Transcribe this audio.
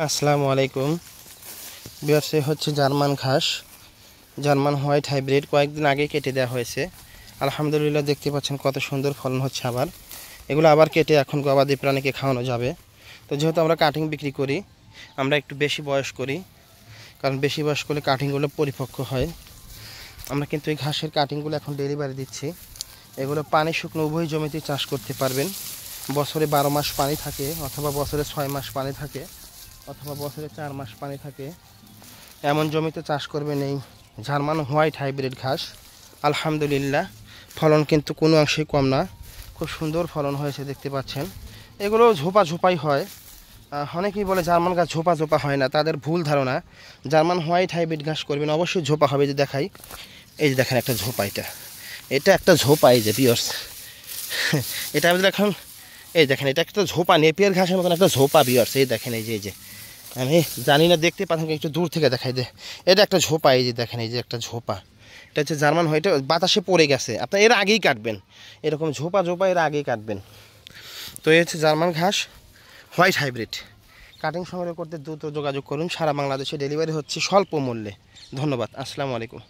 আসসালামু আলাইকুম। বিয়ার্স, হচ্ছে জার্মান ঘাস, জার্মান হোয়াইট হাইব্রিড। কয়েকদিন আগে কেটে দেওয়া হয়েছে। আলহামদুলিল্লাহ, দেখতে পাচ্ছেন কত সুন্দর ফলন হচ্ছে। আবার এগুলো আবার কেটে এখন গবাদি প্রাণীকে খাওয়ানো যাবে। তো যেহেতু আমরা কাটিং বিক্রি করি, আমরা একটু বেশি বয়স করি, কারণ বেশি বয়স করলে কাটিংগুলো পরিপক্ক হয়। আমরা কিন্তু এই ঘাসের কাটিংগুলো এখন ডেলিভারি দিচ্ছি। এগুলো পানি শুকনো উভয় জমিতে চাষ করতে পারবেন। বছরে 12 মাস পানি থাকে, অথবা বছরে 6 মাস পানি থাকে, অথবা বছরে 4 মাস পানি থাকে। এমন জমিতে চাষ করবেন এই জার্মান হোয়াইট হাইব্রিড ঘাস। আলহামদুলিল্লাহ, ফলন কিন্তু কোনো অংশেই কম না, খুব সুন্দর ফলন হয়েছে, দেখতে পাচ্ছেন। এগুলো ঝোপা ঝোপাই হয়। অনেকেই বলে জার্মান ঘাস ঝোপা ঝোপা হয় না, তাদের ভুল ধারণা। জার্মান হোয়াইট হাইব্রিড ঘাস করবেন, অবশ্যই ঝোপা হবে। যে দেখাই, এই যে দেখেন একটা ঝোপা, এটা একটা ঝোপা। এই যে পিওর্স, এটা আমি এখন এই দেখেন, এটা একটা ঝোপা, নেপিয়ার ঘাসের মতন একটা ঝোপা পিওর্স। এই দেখেন, এই যে আমি জানি না দেখতে পাচ্ছেন, একটু দূর থেকে দেখাই দে। এটা একটা ঝোপা, এই যে দেখেন, এই যে একটা ঝোপা। এটা হচ্ছে জার্মান হোয়াইট, বাতাসে পড়ে গেছে। আপনার এর আগেই কাটবেন, এরকম ঝোপা ঝোপা এর আগেই কাটবেন। তো এই হচ্ছে জার্মান ঘাস হোয়াইট হাইব্রিড। কাটিং সংগ্রহ করতে দ্রুত যোগাযোগ করুন। সারা বাংলাদেশে ডেলিভারি হচ্ছে স্বল্প মূল্যে। ধন্যবাদ। আসসালামু আলাইকুম।